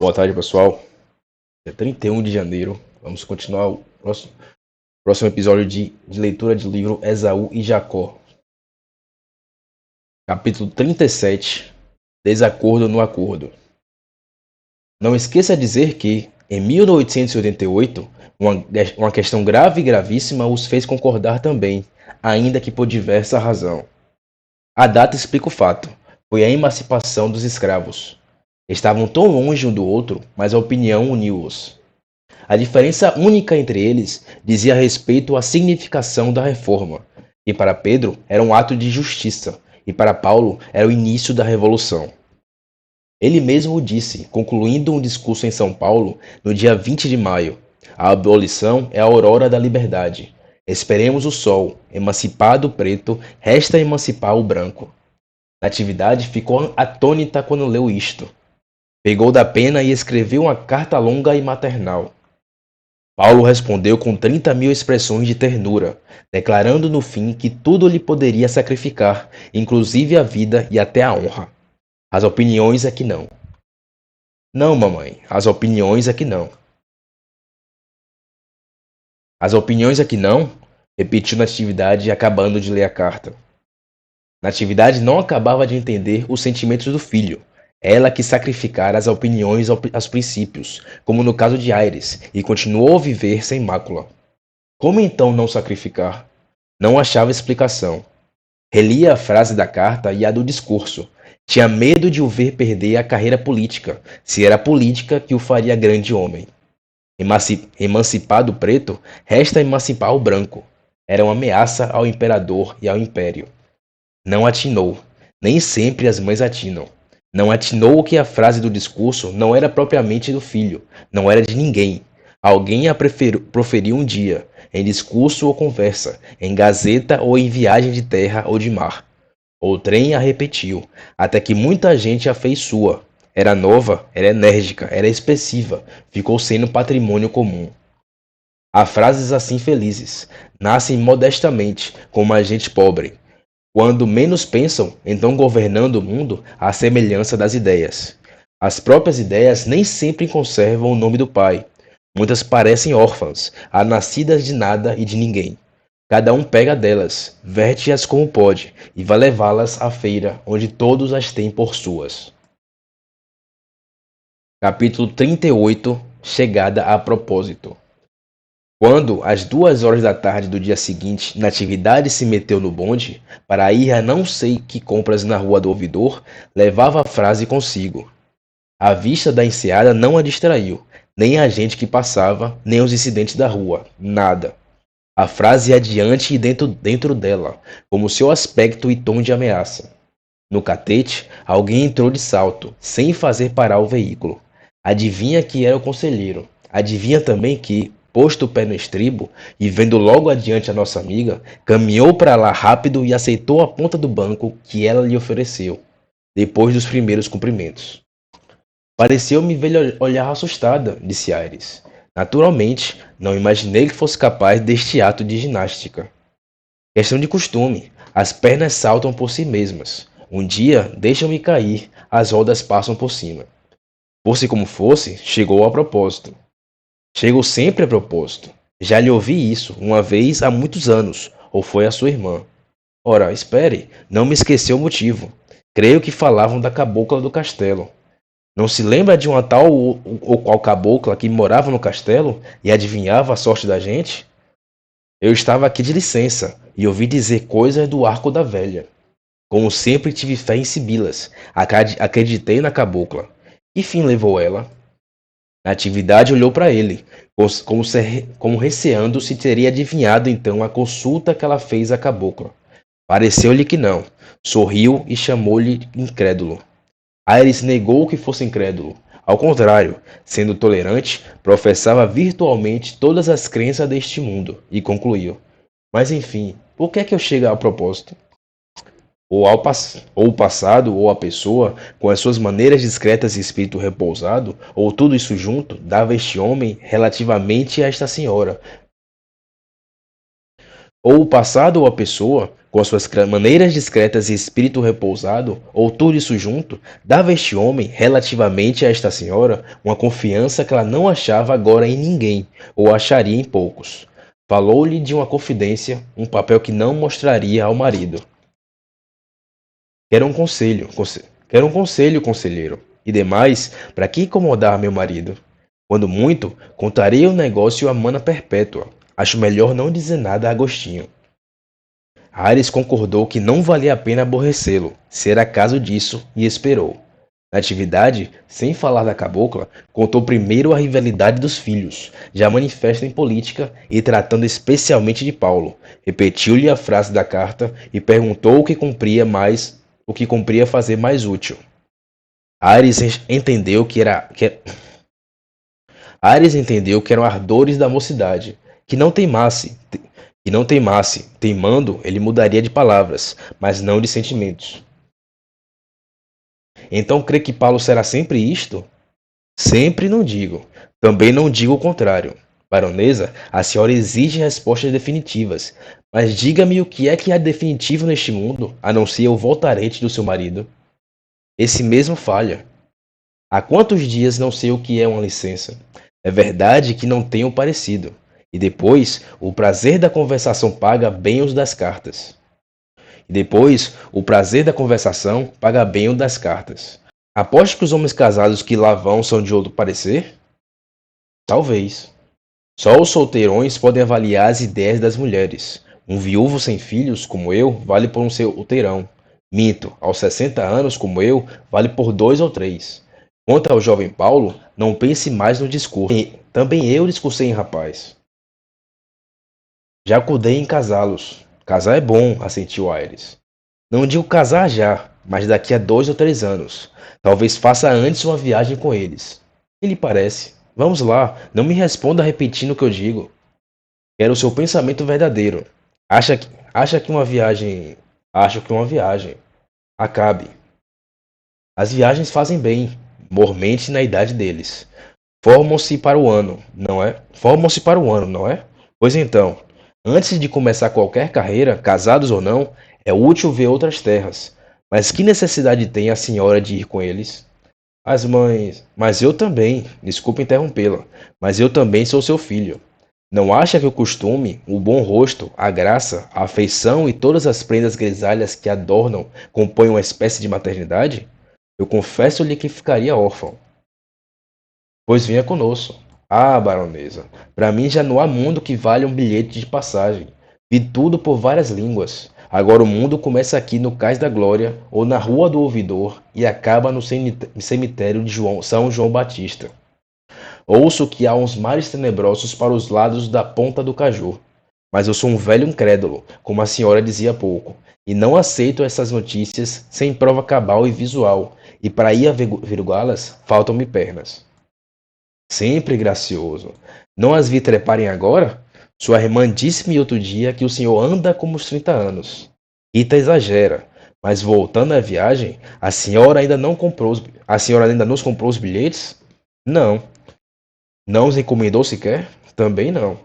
Boa tarde, pessoal. É 31 de janeiro. Vamos continuar o próximo episódio de leitura de livro Esaú e Jacó. Capítulo 37. Desacordo no acordo. Não esqueça de dizer que, em 1888, uma questão grave e gravíssima os fez concordar também, ainda que por diversa razão. A data explica o fato. Foi a emancipação dos escravos. Estavam tão longe um do outro, mas a opinião uniu-os. A diferença única entre eles dizia respeito à significação da reforma, que para Pedro era um ato de justiça e para Paulo era o início da revolução. Ele mesmo o disse, concluindo um discurso em São Paulo no dia 20 de maio. A abolição é a aurora da liberdade. Esperemos o sol, emancipado o preto, resta emancipar o branco. Natividade ficou atônita quando leu isto. Pegou da pena e escreveu uma carta longa e maternal. Paulo respondeu com 30.000 expressões de ternura, declarando no fim que tudo lhe poderia sacrificar, inclusive a vida e até a honra. As opiniões é que não. Não, mamãe, as opiniões é que não. As opiniões é que não? Repetiu Natividade, acabando de ler a carta. Natividade não acabava de entender os sentimentos do filho. Ela que sacrificara as opiniões aos princípios, como no caso de Aires, e continuou a viver sem mácula. Como então não sacrificar? Não achava explicação. Relia a frase da carta e a do discurso. Tinha medo de o ver perder a carreira política, se era a política que o faria grande homem. Emancipado o preto, resta emancipar o branco. Era uma ameaça ao imperador e ao império. Não atinou. Nem sempre as mães atinam. Não atinou que a frase do discurso não era propriamente do filho, não era de ninguém. Alguém a proferiu um dia, em discurso ou conversa, em gazeta ou em viagem de terra ou de mar. Outrem a repetiu, até que muita gente a fez sua. Era nova, era enérgica, era expressiva, ficou sendo patrimônio comum. Há frases assim felizes, nascem modestamente, como a gente pobre. Quando menos pensam, então governando o mundo à semelhança das ideias. As próprias ideias nem sempre conservam o nome do pai. Muitas parecem órfãs, nascidas de nada e de ninguém. Cada um pega delas, verte-as como pode, e vai levá-las à feira, onde todos as têm por suas. Capítulo 38. Chegada a propósito. Quando, às 2 horas da tarde do dia seguinte, Natividade se meteu no bonde, para ir a não sei que compras na rua do ouvidor, levava a frase consigo. A vista da enseada não a distraiu, nem a gente que passava, nem os incidentes da rua, nada. A frase ia adiante e dentro dela, como seu aspecto e tom de ameaça. No catete, alguém entrou de salto, sem fazer parar o veículo. Adivinha que era o conselheiro. Adivinha também que, posto o pé no estribo e vendo logo adiante a nossa amiga, caminhou para lá rápido e aceitou a ponta do banco que ela lhe ofereceu, depois dos primeiros cumprimentos. Pareceu-me ver olhar assustada, disse Aires. Naturalmente, não imaginei que fosse capaz deste ato de ginástica. Questão de costume. As pernas saltam por si mesmas. Um dia, deixam-me cair, as rodas passam por cima. Fosse como fosse, chegou a propósito. Chego sempre a propósito. Já lhe ouvi isso, uma vez há muitos anos, ou foi a sua irmã. Ora, espere, não me esqueceu o motivo. Creio que falavam da cabocla do castelo. Não se lembra de uma tal ou qual cabocla que morava no castelo e adivinhava a sorte da gente? Eu estava aqui de licença e ouvi dizer coisas do arco da velha. Como sempre tive fé em sibilas, acreditei na cabocla. Que fim levou ela? Natividade olhou para ele, como receando se teria adivinhado então a consulta que ela fez à cabocla. Pareceu-lhe que não. Sorriu e chamou-lhe incrédulo. Aires negou que fosse incrédulo. Ao contrário, sendo tolerante, professava virtualmente todas as crenças deste mundo, e concluiu. Mas enfim, por que é que eu chego a propósito? Ou o passado, ou a pessoa, com as suas maneiras discretas e espírito repousado, ou tudo isso junto, dava este homem relativamente a esta senhora. Ou o passado ou a pessoa, com suas maneiras discretas e espírito repousado, ou tudo isso junto, dava a este homem, relativamente a esta senhora, uma confiança que ela não achava agora em ninguém, ou acharia em poucos. Falou-lhe de uma confidência, um papel que não mostraria ao marido. Quero um conselho, quero um conselho, conselheiro. E demais, para que incomodar meu marido? Quando muito, contarei o negócio a mana perpétua. Acho melhor não dizer nada a Agostinho. Ares concordou que não valia a pena aborrecê-lo, se era caso disso, e esperou. Natividade, sem falar da cabocla, contou primeiro a rivalidade dos filhos, já manifesta em política e tratando especialmente de Paulo. Repetiu-lhe a frase da carta e perguntou o que cumpria fazer mais útil. Ares entendeu Ares entendeu que eram ardores da mocidade, que não teimasse, teimando, ele mudaria de palavras, mas não de sentimentos. Então crê que Paulo será sempre isto? Sempre não digo. Também não digo o contrário. Baronesa, a senhora exige respostas definitivas. Mas diga-me o que é que há de definitivo neste mundo, a não ser o voltarete do seu marido? Esse mesmo falha. Há quantos dias não sei o que é uma licença? É verdade que não tenho parecido. E depois, o prazer da conversação paga bem os das cartas. E depois, o prazer da conversação paga bem o das cartas. Aposto que os homens casados que lá vão são de outro parecer? Talvez. Só os solteirões podem avaliar as ideias das mulheres. Um viúvo sem filhos, como eu, vale por um solteirão. Minto, aos 60 anos, como eu, vale por 2 ou 3. Quanto ao jovem Paulo, não pense mais no discurso. Também eu discursei em rapaz. Já acudei em casá-los. Casar é bom, assentiu Aires. Não digo casar já, mas daqui a 2 ou 3 anos. Talvez faça antes uma viagem com eles. Que lhe parece? Vamos lá, não me responda repetindo o que eu digo. Quero o seu pensamento verdadeiro. Acha que uma viagem. Acho que uma viagem. Acabe. As viagens fazem bem, mormente na idade deles. Formam-se para o ano, não é? Formam-se para o ano, não é? Pois então, antes de começar qualquer carreira, casados ou não, é útil ver outras terras. Mas que necessidade tem a senhora de ir com eles? As mães. Mas eu também, desculpe interrompê-la, mas eu também sou seu filho. Não acha que o costume, o bom rosto, a graça, a afeição e todas as prendas grisalhas que adornam compõem uma espécie de maternidade? Eu confesso-lhe que ficaria órfão. Pois venha conosco. Ah, baronesa, para mim já não há mundo que valha um bilhete de passagem. Vi tudo por várias línguas. Agora o mundo começa aqui no Cais da Glória ou na Rua do Ouvidor e acaba no cemitério de São João Batista. Ouço que há uns mares tenebrosos para os lados da Ponta do Caju. Mas eu sou um velho incrédulo, como a senhora dizia há pouco, e não aceito essas notícias sem prova cabal e visual, e para ir averiguá-las, faltam-me pernas. Sempre gracioso. Não as vi treparem agora? Sua irmã disse-me outro dia que o senhor anda como os 30 anos. Rita exagera. Mas voltando à viagem, a senhora ainda nos comprou os bilhetes? Não. Não os encomendou sequer? Também não.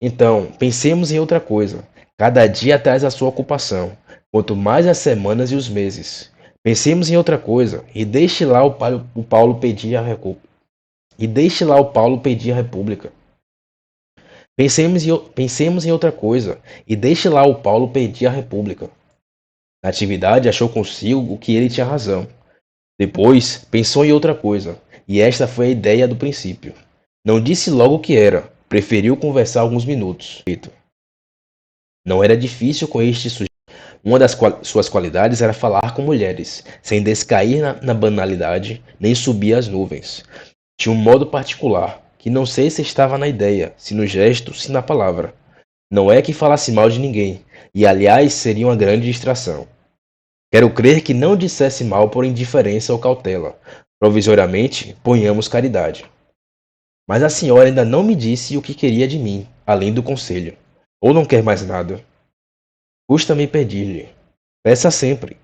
Então, pensemos em outra coisa. Cada dia traz a sua ocupação, quanto mais as semanas e os meses. Pensemos em outra coisa e deixe lá o Paulo pedir a república. Pensemos em outra coisa e deixe lá o Paulo pedir a república. Natividade achou consigo que ele tinha razão. Depois pensou em outra coisa, e esta foi a ideia do princípio. Não disse logo o que era, preferiu conversar alguns minutos. Não era difícil com este sujeito. Uma das suas qualidades era falar com mulheres, sem descair na banalidade, nem subir às nuvens. Tinha um modo particular, que não sei se estava na ideia, se no gesto, se na palavra. Não é que falasse mal de ninguém, e aliás seria uma grande distração. Quero crer que não dissesse mal por indiferença ou cautela. Provisoriamente, ponhamos caridade. Mas a senhora ainda não me disse o que queria de mim, além do conselho. Ou não quer mais nada? Custa-me pedir-lhe. Peça sempre.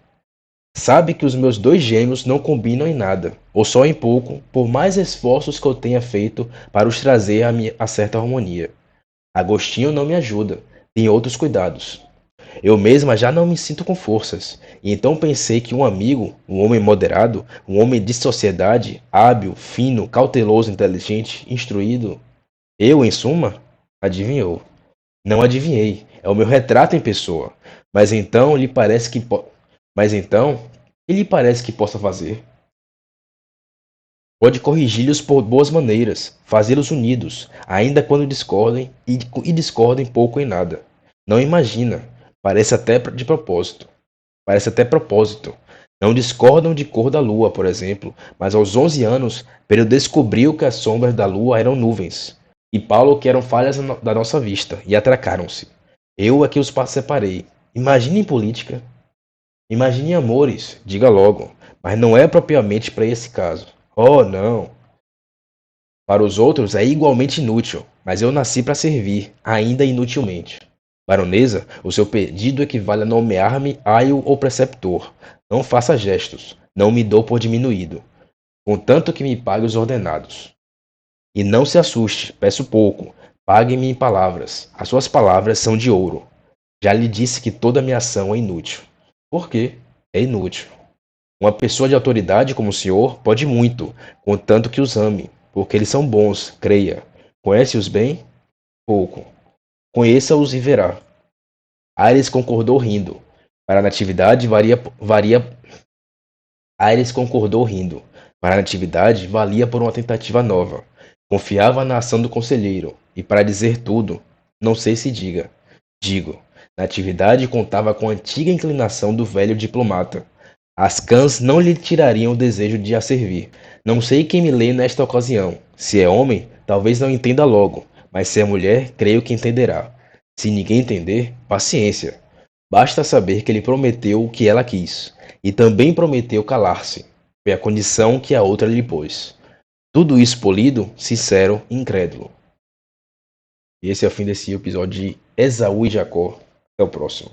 Sabe que os meus 2 gêmeos não combinam em nada, ou só em pouco, por mais esforços que eu tenha feito para os trazer a certa harmonia. Agostinho não me ajuda, tem outros cuidados. Eu mesma já não me sinto com forças, e então pensei que um amigo, um homem moderado, um homem de sociedade, hábil, fino, cauteloso, inteligente, instruído, eu, em suma, adivinhou. Não adivinhei, é o meu retrato em pessoa. Mas então lhe parece que po... Mas então, o que lhe parece que possa fazer? Pode corrigi-los por boas maneiras, fazê-los unidos, ainda quando discordem e discordem pouco em nada. Não imagina, parece até de propósito. Parece até propósito. Não discordam de cor da lua, por exemplo, mas aos 11 anos, Pedro descobriu que as sombras da lua eram nuvens, e Paulo que eram falhas da nossa vista, e atracaram-se. Eu é que os separei. Imagine em política, imagine em amores, diga logo, mas não é propriamente para esse caso. Oh, não. Para os outros é igualmente inútil, mas eu nasci para servir, ainda inutilmente. Baronesa, o seu pedido equivale a nomear-me aio ou preceptor. Não faça gestos, não me dou por diminuído, contanto que me pague os ordenados. E não se assuste, peço pouco, pague-me em palavras. As suas palavras são de ouro. Já lhe disse que toda minha ação é inútil. Por quê? É inútil. Uma pessoa de autoridade como o senhor pode muito, contanto que os ame, porque eles são bons, creia. Conhece-os bem? Pouco. Conheça-os e verá. Aires concordou rindo. Para a natividade varia. Aires concordou rindo. Para a natividade valia por uma tentativa nova. Confiava na ação do conselheiro, e para dizer tudo, não sei se diga. Digo, Natividade contava com a antiga inclinação do velho diplomata. As cãs não lhe tirariam o desejo de a servir. Não sei quem me lê nesta ocasião. Se é homem, talvez não entenda logo, mas se é mulher, creio que entenderá. Se ninguém entender, paciência. Basta saber que ele prometeu o que ela quis, e também prometeu calar-se. Foi a condição que a outra lhe pôs. Tudo isso polido, sincero e incrédulo. E esse é o fim desse episódio de Esaú e Jacó. Até o próximo.